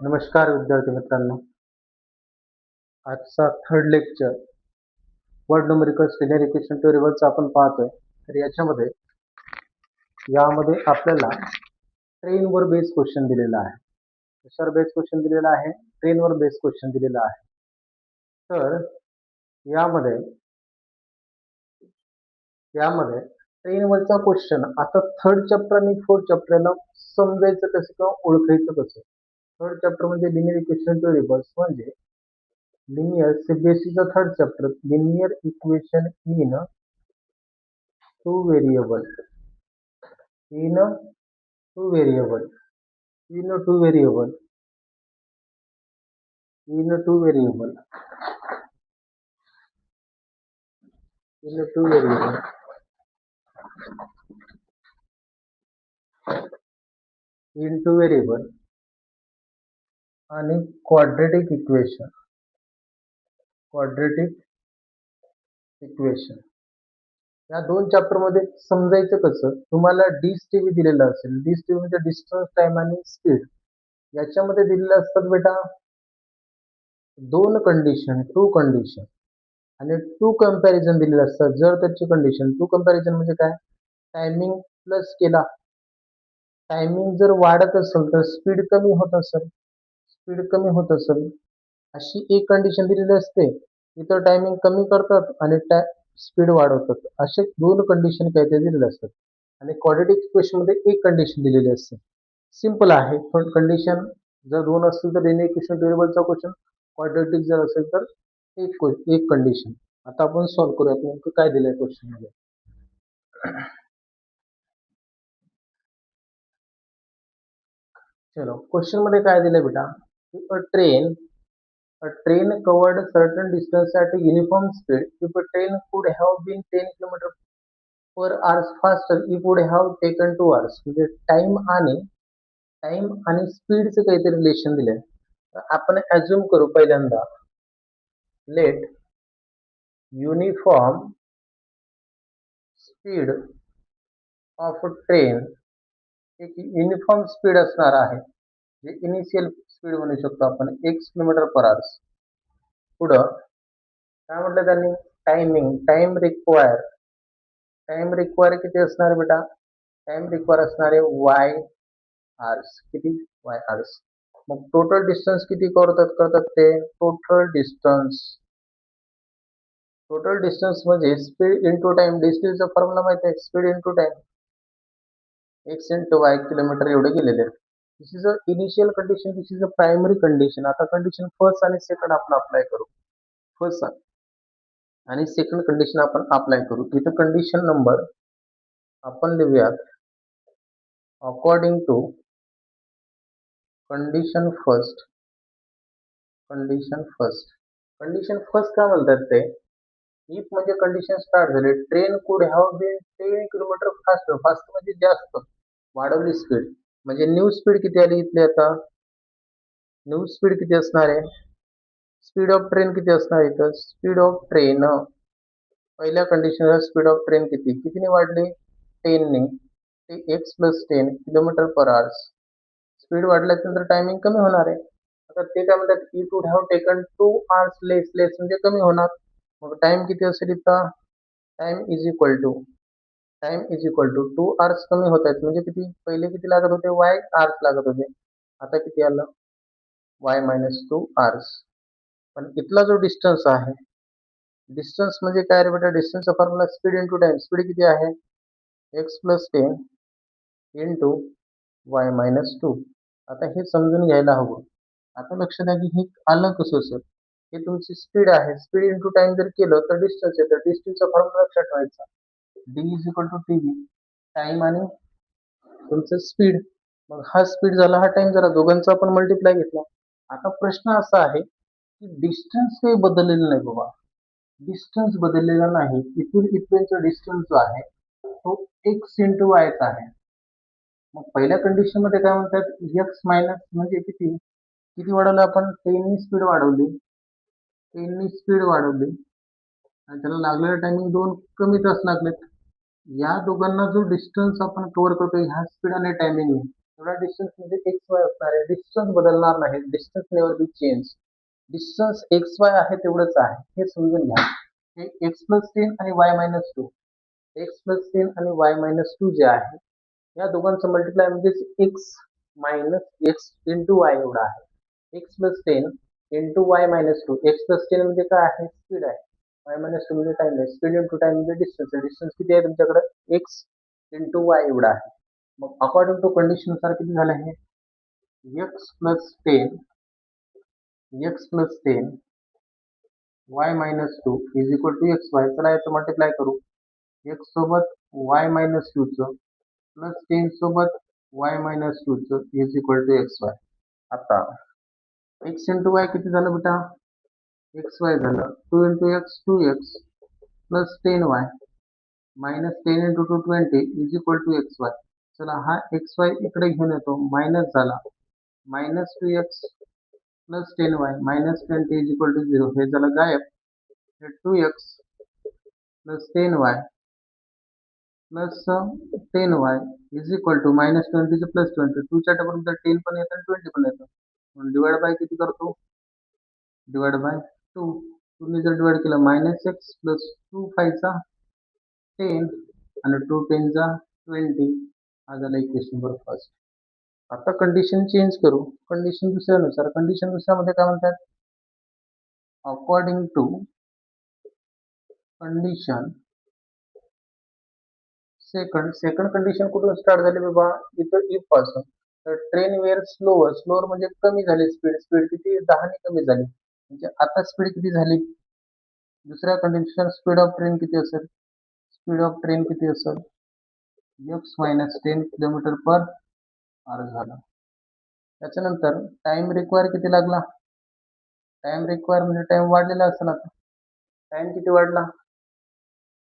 नमस्कार विद्यार्थी मित्रांनो. आजचा third lecture word numerical linear equation थेअरीवरचा आपण पाहतोय. तर यामध्ये आपल्याला ट्रेनवर बेस क्वेश्चन दिलेला आहे. कशावर बेस क्वेश्चन दिलेला आहे? ट्रेनवर बेस क्वेश्चन दिलेला आहे. तर यामध्ये ट्रेनवरचा क्वेश्चन आता थर्ड चॅप्टर आणि फोर्थ चॅप्टरला समजायचं कसं किंवा ओळखायचं कसं. थर्ड चॅप्टर म्हणजे लिनिअर इक्वेशन थेअरीबल्स म्हणजे लिनियर सीबीएसईचा third chapter linear equation in two variable in two variable in two variable in two variable in two variable in two variable आणि क्वाड्रेटिक इक्वेशन या दोन चॅप्टर मध्ये समजायचं कसं. तुम्हाला डिस्टीव्ही दिलेलं असेल. डिस्टीव्ही म्हणजे डिस्टन्स टाइम आणि स्पीड. याच्यामध्ये दिलेलं असतात बेटा दोन कंडिशन, टू कंडिशन आणि टू कंपॅरिझन दिलेले असतात. जर त्याची कंडिशन टू कंपॅरिझन म्हणजे काय, टायमिंग प्लस केला, टायमिंग जर वाढत असेल तर स्पीड कमी होत असेल अशी एक कंडिशन दिलेली असते. इतर टायमिंग कमी करतात आणि स्पीड वाढवतात. असे दोन कंडिशन काय ते दिलेले असतात. आणि क्वाड्रेटिक इक्वेशन मध्ये एक कंडिशन दिलेली असते. सिंपल आहे. पण कंडिशन जर दोन असतील तर लिनिअर इक्वेशन व्हेरिएबलचा क्वेश्चन, क्वाड्रेटिक जर असेल तर एक कंडिशन. आता आपण सॉल्व्ह करूयात नेमकं काय दिलंय क्वेश्चन मध्ये. चलो, क्वेश्चन मध्ये काय दिलंय बेटा, a train covered a certain distance at a uniform speed. If a train could have been 10 km per hour faster, it would have taken 2 hours. म्हणजे टाइम आणि स्पीडचं काहीतरी रिलेशन दिलंय. आपण अज्युम करू पहिल्यांदा, let uniform speed of train, एक uniform speed असणार आहे, जे इनिशियल स्पीड म्हणू शकतो आपण x किलोमीटर पर आवर. पुढं काय म्हटलं त्यांनी, टाइम रिक्वायर किती असणार बेटा, टाइम रिक्वायर असणारे y आवर्स. किती? y hours. मग टोटल डिस्टन्स किती करतात ते, टोटल डिस्टन्स म्हणजे स्पीड इंटू टाइम. डिस्टन्सचा फॉर्म्युला माहिती आहे, speed into time, x into y kilometre एवढे गेलेले. This is a initial condition, this is a primary condition. आता कंडिशन फर्स्ट आणि सेकंड आपण अप्लाय करू. फर्स्ट आणि सेकंड कंडिशन आपण अप्लाय करू. इथं कंडिशन नंबर आपण लिहूयात according to condition first. Condition first काय म्हणतात ते, इफ म्हणजे कंडिशन स्टार्ट झाली, ट्रेन कुड हॅव बीन 10 किलोमीटर फास्ट म्हणजे जास्त वाढवली स्पीड. म्हणजे न्यू स्पीड किती आली इथली, आता न्यू स्पीड किती असणार आहे, स्पीड ऑफ ट्रेन किती असणार इथं, स्पीड ऑफ ट्रेन पहिल्या कंडिशनला स्पीड ऑफ ट्रेन कितीने वाढली, 10 ने. ते x plus 10 kilometre per hour. Speed वाढल्यानंतर टायमिंग कमी होणार आहे. आता ते काय म्हणतात, it would have taken 2 hours less म्हणजे कमी होणार. मग टाइम किती असेल इथं, time is equal to 2 hours कमी होत आहेत म्हणजे किती, पहिले किती लागत होते, y hours लागत होते, आता किती आलं, y मायनस 2 hours. पण इथला जो डिस्टन्स आहे, डिस्टन्स म्हणजे काय रे बेटा, डिस्टन्सचा formula speed into time. Speed किती आहे, x plus 10 into y minus 2. आता हे समजून घ्यायला हवं. आता लक्ष द्या की हे आलं कसं सर, हे तुमची स्पीड आहे. स्पीड इंटू टाइम जर केलं तर डिस्टन्स येतं. डिस्टन्सचा फॉर्म्युला लक्षात ठेवायचा, d is equal to t, time आणि तुमचं स्पीड. मग हा स्पीड झाला, हा टाइम झाला, दोघांचा आपण मल्टिप्लाय घेतला. आता प्रश्न असा आहे की डिस्टन्स काही बदललेलं नाही बाबा, डिस्टन्स बदललेला नाही. इथून इथपर्यंतचा डिस्टन्स जो आहे तो x इंटू y आहे. मग पहिल्या कंडिशन मध्ये काय म्हणतात, x मायनस म्हणजे किती, वाढवलं आपण, 10 नी स्पीड वाढवली आणि त्याला लागलेलं टायमिंग 2 कमी तास लागलेत. या दोघांना जो डिस्टन्स आपण कव्हर करतो ह्या स्पीड आणि टायमिंग, एवढा डिस्टन्स म्हणजे एक्स वाय असणार आहे. डिस्टन्स बदलणार नाही. Distance never be change. Distance x Y आहे तेवढंच आहे हे समजून घ्या. हे एक्स प्लस 10 आणि वाय मायनस 2, एक्स प्लस 10 आणि वाय मायनस 2 जे आहे या दोघांचं मल्टिप्लाय म्हणजेच x minus x into Y एवढा आहे. X plus 10 into Y minus 2. X plus 10 म्हणजे काय आहे? स्पीड आहे. वाय मायनस 2 म्हणजे टाइम आहे. स्पीड इंटू टाइम म्हणजे डिस्टन्स आहे. डिस्टन्स किती आहे तुमच्याकडे? एक्स इंटू वाय एवढा आहे. मग अकॉर्डिंग टू कंडिशन नुसार किती झालं आहे? X plus 10 y minus 2 is equal to x y. चला याचं मल्टिप्लाय करू. एक्स सोबत वाय मायनस 2 चं प्लस 10 सोबत वाय मायनस 2 चं is equal to x y. आता एक्स इंटू वाय किती झालं बेटा? एक्स वाय झालं. 2 into x 2x plus 10y minus 10 into 2 20 is equal to x y. चला हा एक्स वाय इकडे घेऊन येतो. मायनस झाला. Minus 2x plus 10y minus 20 is equal to 0. हे झालं गायब. 2x plus 10y plus 10y is equal to minus 20 plus 20. 2 च्या टेबलमध्ये 10 पण येतं आणि 20 पण येतं. म्हणून डिवाइड बाय किती करतो? Divide by 2. 2 ने जर डिवाइड केलं मायनस एक्स प्लस 2 फायचा 10 आणि 2 10 जा 20. हा झाला इक्वेशन नंबर फर्स्ट. आता कंडिशन चेंज करू. कंडिशन दुसऱ्यानुसार. कंडिशन दुसऱ्यामध्ये काय म्हणतात? According to condition second condition कुठून स्टार्ट झाली बाबा? इथं इफ पासून. तर ट्रेन वेअर स्लोअर म्हणजे कमी झाली स्पीड. स्पीड किती? 10 ने कमी झाली. म्हणजे आता स्पीड किती झाली? दुसऱ्या कंडिशन स्पीड ऑफ ट्रेन किती असेल? स्पीड ऑफ ट्रेन किती असेल? एक्स मायनस 10 किलोमीटर पर आवर झालं. त्याच्यानंतर टाइम रिक्वायर किती लागला? टाइम रिक्वायर म्हणजे टाइम वाढलेला असेल. आता टाइम किती वाढला?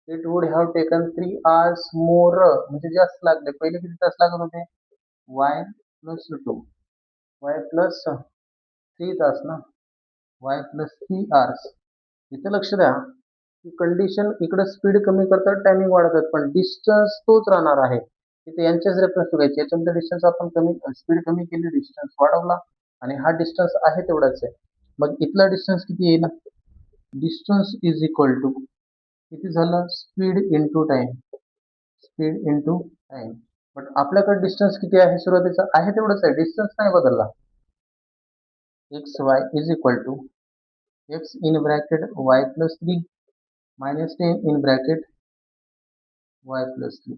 It would have taken 3 hours मोर म्हणजे जास्त लागले. पहिले किती तास लागत होते? वाय प्लस 2 वाय प्लस 3 तास ना. Y plus 3 hours. इथे लक्ष द्या की कंडिशन इकडे स्पीड कमी करतात, टायमिंग वाढवतात, पण डिस्टन्स तोच राहणार आहे. तिथे यांचेच रेफरन्स बघायचे. याच्यामध्ये डिस्टन्स आपण कमी स्पीड कमी केली, डिस्टन्स वाढवला आणि हा डिस्टन्स आहे तेवढाच आहे. मग इथला डिस्टन्स किती येईल? डिस्टन्स इज इक्वल टू किती झालं? Speed into time. Speed into time. But आपल्याकडे डिस्टन्स किती आहे? सुरुवातीचा आहे तेवढंच आहे. डिस्टन्स नाही बदलला. X y is equal to x in bracket y plus 3 minus 10 in bracket y plus 3.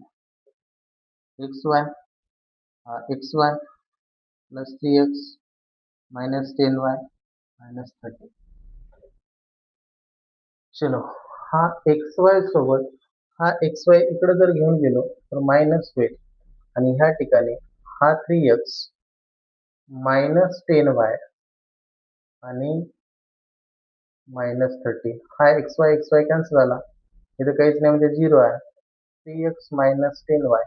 X y x y plus 3x minus 10y minus 30. चलो हा एक्स वाय सोबत हा एक्स वाय इकडे जर घेऊन गेलो तर मायनस होईल आणि ह्या ठिकाणी हा 3x मायनस 10y आणि मायनस 30. हा एक्स वाय कॅन्सल झाला. इथे काहीच नाही म्हणजे 0 आहे. 3x minus 10y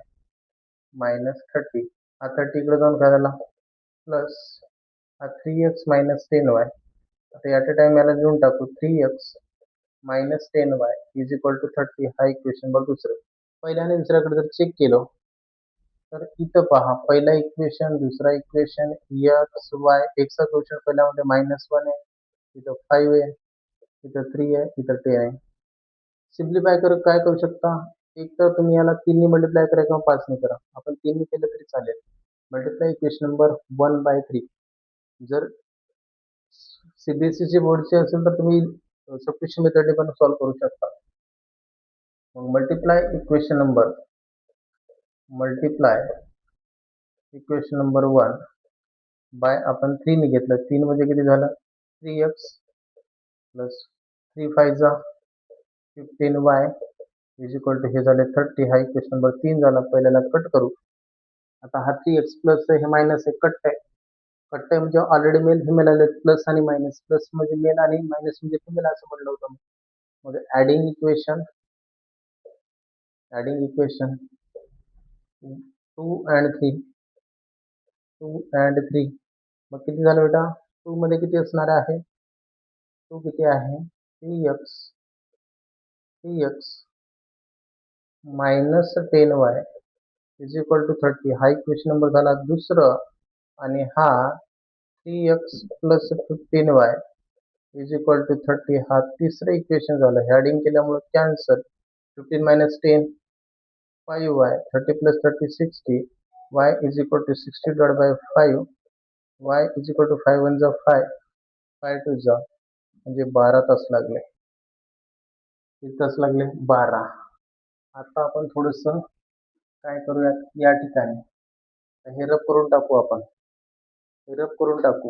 minus 30. हा 30 इकडे जाऊन काय झाला? प्लस हा 3x मायनस 10y. आता ॲट अ टाइम याला लिहून टाकू. 3x minus 10y is equal to 30. हा इक्वेशन नंबर दुसरं. पहिल्या आणि दुसऱ्याकडे जर चेक केलं तर इथं पहा. पहिला इक्वेशन, दुसरा इक्वेशन, एक्स वाय. एक्सचा क्वेश्चन पहिल्यामध्ये -1 आहे, इथं 5 आहे, इथं 3 आहे, इथं 10 आहे. सिम्प्लिफाय करत काय करू शकता? एक तर तुम्ही याला 3 ने मल्टिप्लाय करा किंवा 5 ने करा. आपण 3 ने केलं तरी चालेल. Multiply equation number 1/3. जर सीबीएसईची बोर्डची असेल तर तुम्ही सबस्टिट्यूशन मेथडने पण सॉल्व्ह करू शकता. मग मल्टिप्लाय इक्वेशन नंबर 1 बाय आपण 3 ने घेतलं. 3 म्हणजे किती झालं? 3x प्लस 3 5 जा 15y इज इक्वल टू हे झाले 30. हा इक्वेशन नंबर 3 झाला. पहिल्याला कट करू. आता हा 3x प्लस हे मायनस आहे, कट आहे. कट आहे म्हणजे ऑलरेडी मेल फिमेल आले. प्लस आणि मायनस. प्लस म्हणजे मेल आणि मायनस म्हणजे फिमेल असं म्हटलं होतं. मग ॲडिंग इक्वेशन 2 and 3 मग किती झालं बेटा? 2 मध्ये किती असणार आहे? 2 किती आहे? 3x minus 10y is equal to 30 हा इक्वेशन नंबर झाला दुसरं. आणि हा 3x plus 15y is equal to 30 हा तिसरं इक्वेशन झालं. हॅडिंग केल्यामुळे cancel. 15 minus 10 5y 30 plus 30 60 y is equal to 60 divide by 5 y is equal to 5 1 जा 5 5 2 जा म्हणजे 12 तास लागले. किती तास लागले? 12. आता आपण थोडस काय करूयात या ठिकाणी हे रब करून टाकू. आपण हे रब करून टाकू.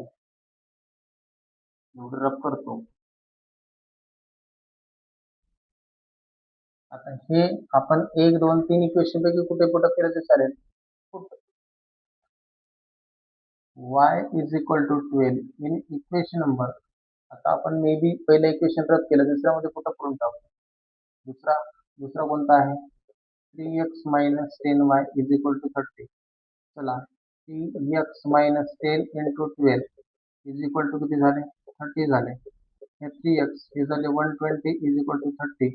एवढं रब करतो. आता हे आपण 1 2 3 इक्वेशन पैकी कुठे पुट केलं तर चालेल. y is equal to 12 in equation number. आता आपण मे बी पहिलं इक्वेशन रद्द केलं, दुसऱ्यामध्ये कुठं करून टाकू. दुसरा कोणता आहे? 3x minus 10y is equal to 30. चला 3x minus 10 into 12 is equal to किती झाले? 30 झाले. हे 3x हे झाले 120 इज इक्वल टू 30.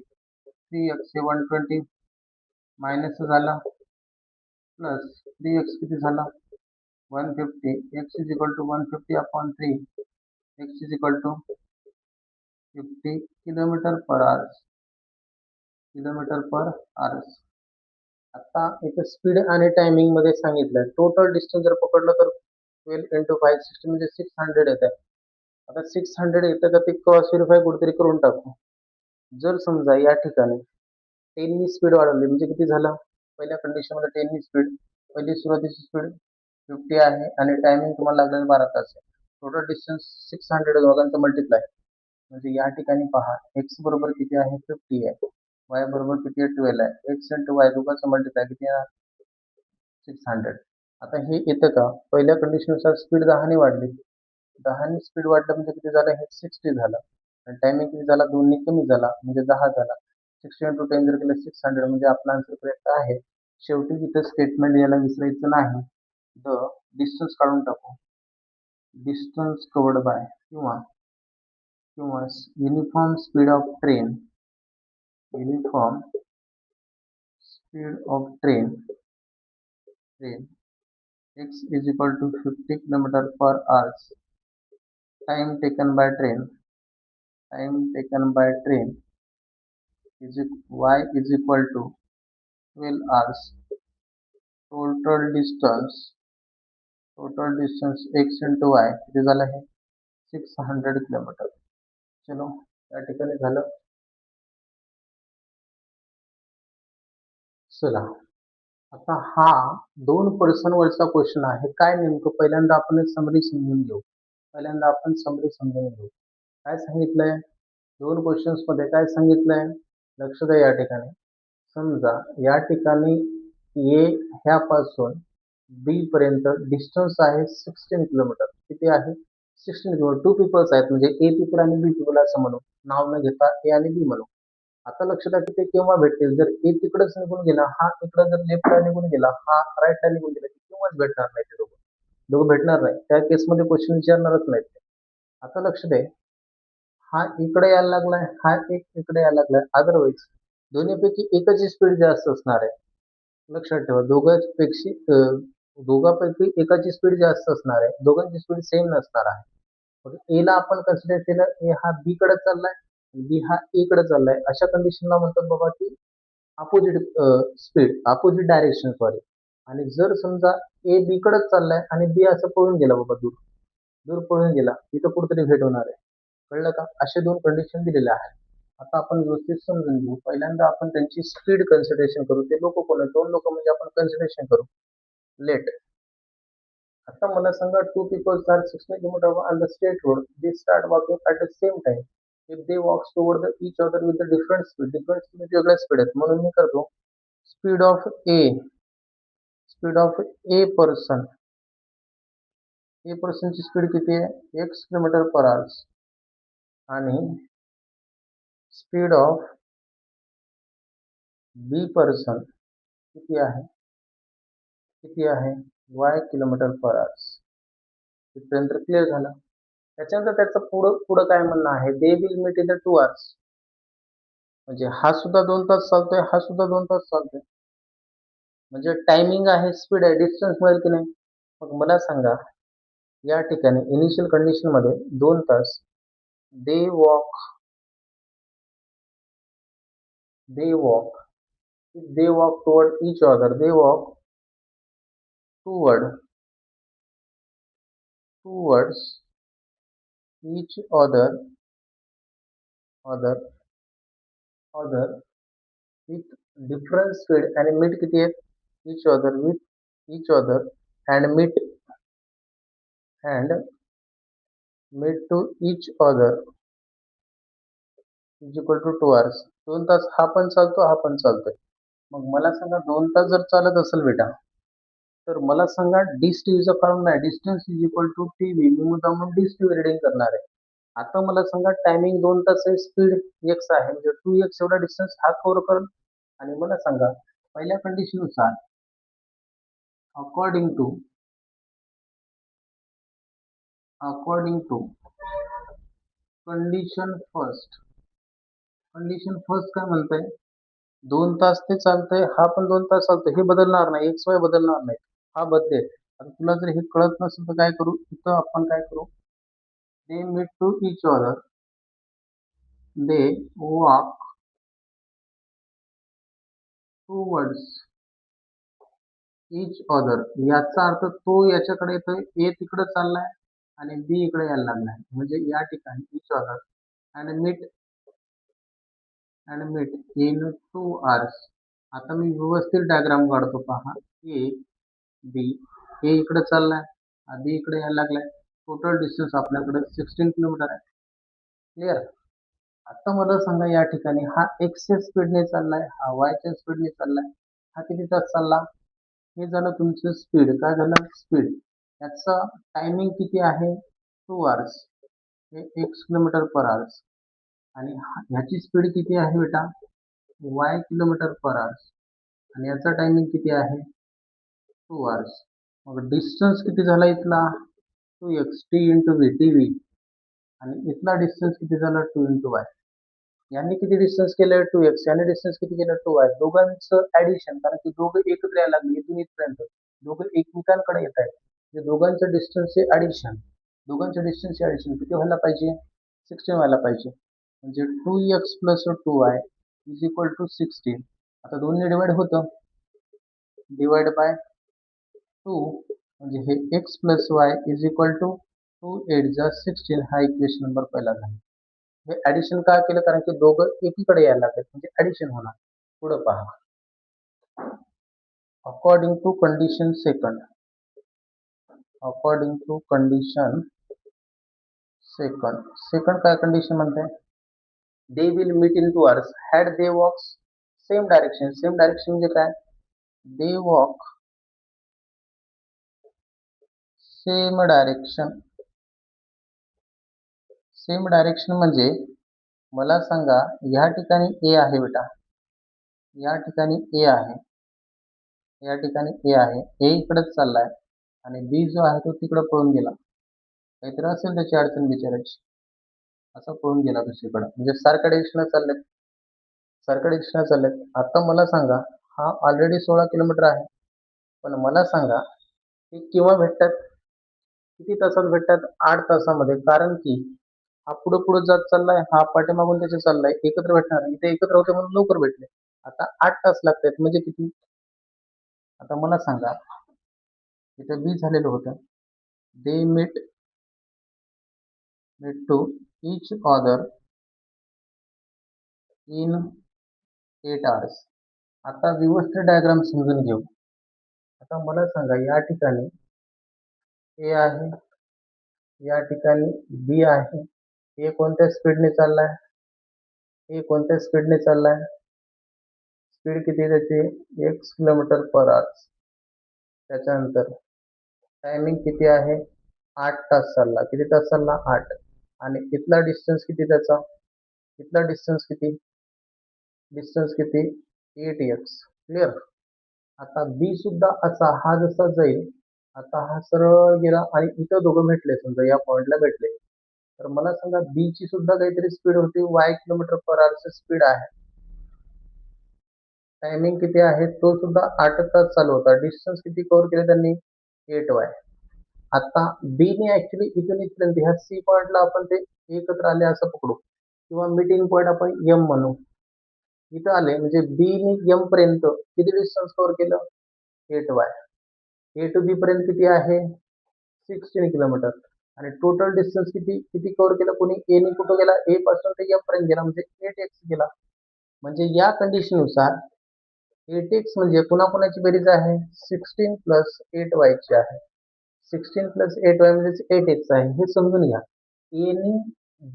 3x हे 120 मायनस झाला प्लस 3x किती झाला? 150. x is equal to 150 upon 3. x is equal to 50 kilometre per hours. Kilometre per hours. आता इथे स्पीड आणि टायमिंग मध्ये सांगितलंय. टोटल डिस्टन्स जर पकडलं तर 12 इंटू 560 म्हणजे 600 येत आहे. आता 600 येतं का ते क्रॉस व्हेरीफाय कुठेतरी करून टाकू. जर समजा या ठिकाणी 10 नी स्पीड वाढवली म्हणजे किती झालं? पहिल्या कंडिशन मध्ये 10 नी स्पीड, पहिली सुरुवातीची स्पीड 50 आहे आणि टायमिंग तुम्हाला लागलेलं 12 तास आहे. टोटल डिस्टन्स 600 दोघांचं मल्टिप्लाय म्हणजे या ठिकाणी पहा x बरोबर किती आहे? 50 आहे. y बरोबर किती आहे? 12 आहे. x इंटू y दोघांचं मल्टिप्लाय किती आहे? 600. आता हे येतं का? पहिल्या कंडिशननुसार स्पीड 10 ने वाढली. 10 ने स्पीड वाढलं म्हणजे किती झालं? हे 60 झालं. आणि टायमिंग किती झाला? 2 ने कमी झाला म्हणजे 10 झाला. 60 इंटू 10 जर केलं 600 म्हणजे आपला आन्सर करेक्ट आहे. शेवटी इथं स्टेटमेंट यायला विसरायचं नाही. द डिस्टन्स काढून टाकू. डिस्टन्स कवर्ड बाय किंवा uniform speed of train. Uniform speed of train x is equal to 50 km per hour. Time taken by train is y is equal to 12 hours. Total distance x into y किती झालं आहे? 600 kilometre. चलो या ठिकाणी झालं. चला आता हा 2 पर्सन वरचा क्वेश्चन आहे. काय नेमकं पहिल्यांदा आपण समरी समजून घेऊ. काय सांगितलंय? 2 क्वेश्चन्स मध्ये काय सांगितलंय? लक्ष द्या या ठिकाणी. समजा या ठिकाणी A ह्यापासून B पर्यंत डिस्टन्स आहे 16 किलोमीटर. किती आहे? 16 किलोमीटर. 2 पीपल्स आहेत म्हणजे A पीपल आणि B पीपल असं म्हणू. नाव न घेता A आणि B म्हणू. आता लक्षात द्या की ते केव्हा भेटतील? जर A तिकडेच निघून गेला, हा इकडे जर लेफ्टला निघून गेला, हा राईटला निघून गेला, केव्हाच भेटणार नाही ते दोघं भेटणार नाही. त्या केसमध्ये क्वेश्चन विचारणारच नाहीत. आता लक्ष द्या, हा इकडे यायला लागलाय, हा एक इकडे यायला लागलाय. अदरवाईज दोन्हीपैकी एकाची स्पीड जास्त असणार आहे. लक्षात ठेवा, दोघांपैकी एकाची स्पीड जास्त असणार आहे. दोघांची स्पीड सेम नसणार आहे. ए ला आपण कन्सिडर केलं, ए हा बी कडे चाललाय, बी हा ए कडे चाललाय. अशा कंडिशनला म्हणतात बाबा की opposite speed, opposite direction sorry. आणि जर समजा ए बी कडेच चाललाय आणि बी असं पळून गेला बाबा, दूर पळून गेला, तिथं कुठेतरी भेट होणार आहे. कळलं का? असे 2 कंडिशन दिलेले आहेत. आता आपण व्यवस्थित समजून घेऊ. पहिल्यांदा आपण त्यांची स्पीड कन्सिडरेशन करू. ते लोक कोण आहेत? 2 लोक म्हणजे आपण कन्सिडरेशन करू. लेट. आता मला सांगा, 2 peoples are 16 kilometre on the straight road. They start walking at the same time. If they walks toward the each other with the different speed म्हणजे वेगळ्या स्पीड आहेत. म्हणून मी करतो speed of A person. A पर्सनची speed किती आहे? x kilometre per hours. आणि स्पीड ऑफ बी पर्सन किती आहे? y kilometre per hours. इथपर्यंत क्लिअर झालं. त्याच्यानंतर त्याचं पुढं काय म्हणणं आहे? दे will meet in the 2 hours. म्हणजे हा सुद्धा 2 तास चालतोय, हा सुद्धा 2 तास चालतोय. म्हणजे टायमिंग आहे, स्पीड आहे, डिस्टन्स मिळेल की नाही? मग मला सांगा, या ठिकाणी इनिशियल कंडिशनमध्ये 2 तास they walk they walk they walk toward each other they walk toward towards each other other with different speed आणि मीट किती आहेत? Each other with each other and and meet to each other is equal to 2 hours. 2 तास हा पण चालतो, हा पण चालतोय. मग मला सांगा 2 तास जर चालत असेल बेटा, तर मला सांगा डिस टीव्हीचा फॉर्म्युला आहे distance is equal to TV. मी मुद्दामून डिस टीव्ही रीडिंग करणार आहे. आता मला सांगा टायमिंग 2 तास आहे, स्पीड एक्स आहे, म्हणजे 2x एवढा डिस्टन्स हा कव्हर करेल. आणि मला सांगा पहिल्या कंडिशननुसार according to according to condition first condition first काय म्हणतंय? 2 तास ते चालतंय, हा पण 2 तास चालतोय. हे बदलणार नाही, एक्स वाय बदलणार नाही. हा बदलेल. आता तुला जर हे कळत नसेल तर काय करू? इथं आपण काय करू? They meet to each other. They walk towards each other. याचा अर्थ तो याच्याकडे येतोय, ए तिकडे चाललाय आणि बी इकडे यायला लागलाय. म्हणजे या ठिकाणी each other and meet in 2 hours. आता मी व्यवस्थित डायग्राम काढतो पहा. ए बी, ए इकडे चाललाय, बी इकडे यायला लागलाय. टोटल डिस्टन्स आपल्याकडे 16 किलोमीटर आहे. क्लिअर? आता मला सांगा या ठिकाणी हा एक्सच्या स्पीडने चाललाय, हा वायच्या स्पीडने चाललाय. हा किती तास चालला? हे झालं तुमचं स्पीड. काय झालं? स्पीड. याचा टायमिंग किती आहे? 2 आवर्स. हे एक्स किलोमीटर पर आवर्स. आणि ह्याची स्पीड किती आहे बेटा? Y kilometre per hours. आणि याचा टायमिंग किती आहे? 2 आवर्स. मग डिस्टन्स किती झाला इथला? 2x T into V T V. आणि इथला डिस्टन्स किती झाला? 2 इंटू वाय. यांनी किती डिस्टन्स केलं? 2x. याने डिस्टन्स किती केलं? 2y. दोघांचं ऍडिशन, कारण की दोघं एकत्र यायला लागले इथून इथपर्यंत, दोघं एकमेकांकडे येत आहेत. म्हणजे दोघांचं डिस्टन्सचे ऍडिशन, किती व्हायला पाहिजे? 16 व्हायला पाहिजे. म्हणजे 2x plus 2y is equal to 16. आता दोन्ही डिवाइड होतं, डिवाइड बाय 2, म्हणजे हे x plus y is equal to 2 8 जा 16. हा इक्वेशन नंबर पहिला झाला. हे ऍडिशन का केलं? कारण की दोघं एकीकडे यायला लागतात, म्हणजे ऍडिशन होणार. पुढे पहा. According to condition second according to condition second काय कंडिशन म्हणते? They will meet in 2 hours had they walks same direction म्हणजे काय? दे वॉक सेम डायरेक्शन म्हणजे मला सांगा या ठिकाणी ए आहे बेटा, या ठिकाणी ए आहे, या ठिकाणी ए आहे, ए इकडेच चाललाय आणि बी जो आहे तो तिकडे पळून गेला. काहीतरी असेल त्याची अडचण बिचारायची, असं पळून गेला दुसरीकडे. म्हणजे सारख्या दिशेने चाललेत. आता मला सांगा हा ऑलरेडी 16 किलोमीटर आहे, पण मला सांगा हे केव्हा भेटतात? किती तासात भेटतात? 8 तासामध्ये. कारण की हा पुढे पुढे जात चाललाय, हा पाठीमागून त्याच्या चाललाय, एकत्र भेटणार. इथे एकत्र होते म्हणून लवकर भेटले. आता 8 तास लागतात, म्हणजे किती? आता मला सांगा इथे बी झालेलं होतं. They meet to each other in 8 hours. आता व्यवस्थित डायग्राम समजून घेऊ. आता मला सांगा या ठिकाणी ए आहे, या ठिकाणी बी आहे. ए कोणत्या स्पीडने चाललाय? स्पीड किती आहे त्याची? x kilometre per hours. त्याच्यानंतर टायमिंग किती आहे? 8 तास चालला. किती तास चालला? 8. आणि इथला डिस्टन्स किती त्याचा? इथला डिस्टन्स किती? 8x. क्लिअर? आता बी सुद्धा असा, हा जसा जाईल, आता हा सरळ गेला आणि इथं दोघं भेटले, समजा या पॉइंटला भेटले, तर मला सांगा बी ची सुद्धा काहीतरी स्पीड होती, y किलोमीटर पर आवरची स्पीड आहे. टायमिंग किती आहे तो सुद्धा 8 तास चालू होता. डिस्टन्स किती कव्हर केले त्यांनी 8y. आता बी ने ऍक्च्युली इथून इथपर्यंत ह्या सी पॉइंटला आपण ते एकत्र आले असं पकडू किंवा मीटिंग पॉइंट आपण एम म्हणू. इथं आले म्हणजे बी ने एम पर्यंत किती डिस्टन्स कव्हर केलं 8y. ए टू बी पर्यंत किती आहे 16 किलोमीटर आणि टोटल डिस्टन्स किती किती कव्हर केलं कोणी ए ने कुठं गेला ए पासून ते एम पर्यंत गेला म्हणजे 8x गेला. म्हणजे या कंडिशननुसार 8x म्हणजे कुणाकुणाची बेरीज आहे 16 प्लस 8y ची आहे. 16 प्लस 8y म्हणजे 8x आहे हे समजून घ्या. ए ने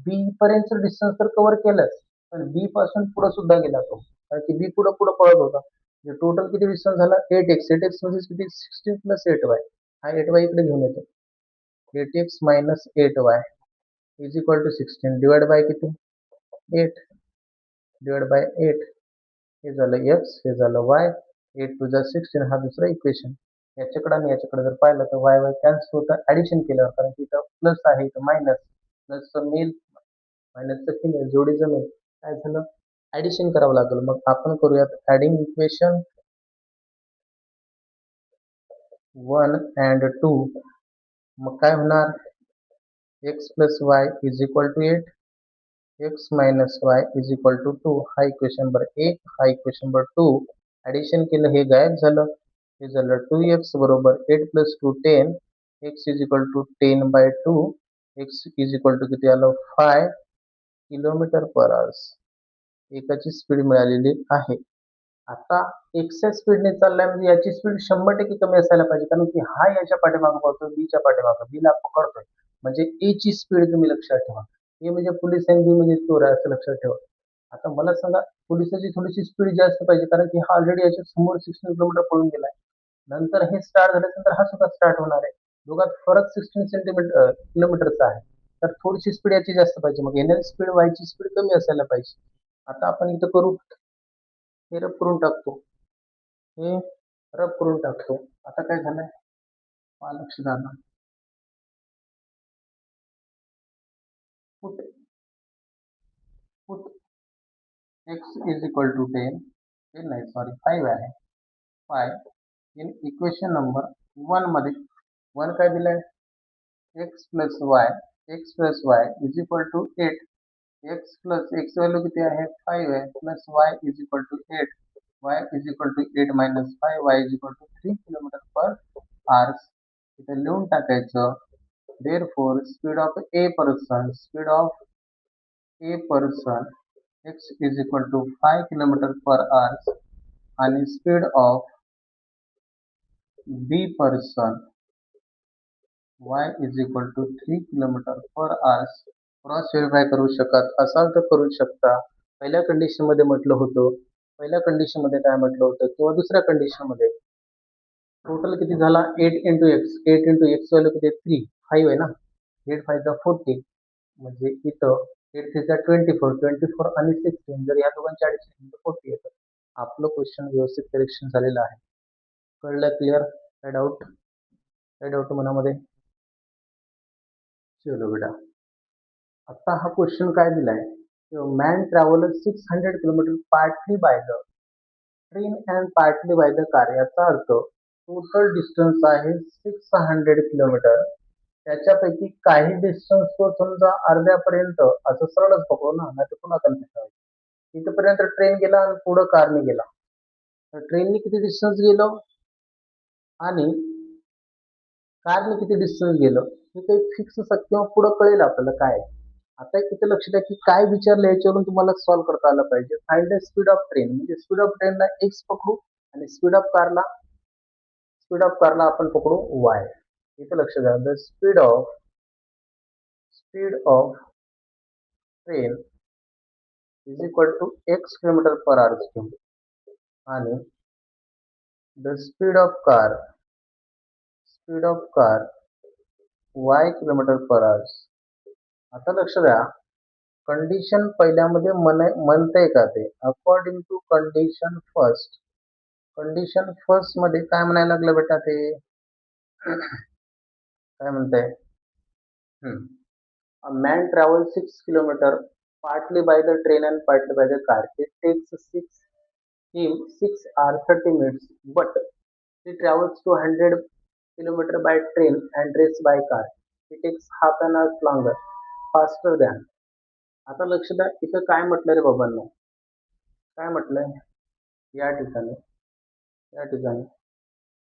बी पर्यंत डिस्टन्स तर कव्हर केलंच पण बी पासून पुढे सुद्धा गेला तो कारण की बी पुढे पुढे पळत होता. टोटल किती डिस्टन्स झाला 8x. 8x म्हणजे किती 16 प्लस 8y. हा 8y इकडे घेऊन येतो. 8x minus 8y is equal to 16 divide by किती 8 डिवाइड बाय 8 हे झालं x हे झालं y. 8 टू जा 16 हा दुसरा इक्वेशन. याच्याकडे आणि याच्याकडे जर पाहिलं तर y y कॅन्सल होतं ऍडिशन केल्यावर कारण की इथं प्लस आहे इथं मायनस. प्लसचं मेल मायनसचं फिमेल जोडी जमेल काय झालं ऍडिशन करावं लागेल. मग आपण करूयात ऍडिंग इक्वेशन 1 and 2. मग काय होणार x plus y is equal to 8 x minus y is equal to 2 हा इक्वेशन नंबर 1 हा इक्वेशन नंबर 2. ऍडिशन केलं हे गायब झालं हे झालं 2x बरोबर 8 plus 2 10 x is equal to 10 by 2 x is equal to किती आलं 5 किलोमीटर पर आवर्स. एकाची स्पीड मिळालेली आहे. आता एक्सच्या स्पीडने चाललाय म्हणजे याची स्पीड 100% कमी असायला पाहिजे कारण की हा याच्या पाठीमागे पळतोय बीच्या पाठीमागे बीला पकडतोय म्हणजे ए ची स्पीड तुम्ही लक्षात ठेवा. ए म्हणजे पोलीस आणि बी म्हणजे चोर आहे असं लक्षात ठेवा. आता मला सांगा पोलिसाची थोडीशी स्पीड जास्त पाहिजे कारण की हा ऑलरेडी याच्या समोर 16 किलोमीटर पळून गेलाय. नंतर हे स्टार्ट झाल्यानंतर हा सुद्धा स्टार्ट होणार आहे. दोघात फरक 16 किलोमीटरचा आहे. तर थोडीशी स्पीड याची जास्त पाहिजे मग येणारी स्पीड वायची स्पीड कमी असायला पाहिजे. आता आपण इथं करू हे रब करून टाकतो. हे रब करून टाकतो. आता काय झालंय लक्ष झालं put put x is equal to 10 नाही सॉरी 5 आहे 5 इन इक्वेशन नंबर 1 मध्ये 1 काय दिलंय x plus y is equal to 8 x plus x value किती आहे 5 आहे plus y is equal to 8 y is equal to 8 minus 5 y is equal to 3 kilometre per hours. इथे लिहून टाकायचं therefore speed of a person x is equal to 5 kilometre per hours आणि speed of b person y is equal to 3 kilometre per hours. Cross verify करू शकत असाल तर करू शकता. पहिल्या कंडिशन मध्ये म्हटलं होतं पहिल्या कंडिशन मध्ये काय म्हटलं होतं किंवा दुसऱ्या कंडिशन मध्ये टोटल किती झाला 8 into x 8 into x value किती 3 5 आहे ना 8 5 जा 40 म्हणजे इथं 8 3 जा 24 आणि 16 जर या दोघांची ऍडिशन 40 येतं. आपलं क्वेश्चन व्यवस्थित करेक्शन झालेलं आहे. कळलं क्लिअर काय डाऊट मनामध्ये चलो बेटा. आता हा क्वेश्चन काय दिलाय man travel 600 kilometre partly by the train and partly by the car. याचा अर्थ टोटल डिस्टन्स आहे 600 किलोमीटर. त्याच्यापैकी काही डिस्टन्स तो समजा अर्ध्यापर्यंत असं सरळच पकडू ना नाही तर पुन्हा कन्फ्युजन होईल. इथपर्यंत ट्रेन गेला आणि पुढे कारने गेला तर ट्रेनने किती डिस्टन्स गेलं आणि कारने किती डिस्टन्स गेलं हे काही फिक्स किंवा पुढे कळेल आपल्याला काय. आता इथे लक्ष द्या की काय विचारलं याच्यावरून तुम्हाला सॉल्व्ह करता आलं पाहिजे. Find the speed of train म्हणजे स्पीड ऑफ ट्रेनला एक्स पकडू आणि स्पीड ऑफ कारला आपण पकडू वाय. इथे लक्ष द्या the speed of train is equal to X kilometre per hour आणि the speed of car Y kilometre per hour. आता लक्ष द्या कंडिशन पहिल्यामध्ये म्हणतंय का ते अकॉर्डिंग टू कंडिशन फर्स्ट मध्ये काय म्हणायला लागलं बेटा ते काय म्हणतंय man travel 6 kilometre partly by the train and partly by the car. It takes 6 in 6 hours 30 minutes, but she travels to 100 kilometer by train and race by car. It takes half an hour longer, faster than. आता लक्ष द्या इथं काय म्हटलं रे बाबांनो? काय म्हटलंय? या ठिकाणी या ठिकाणी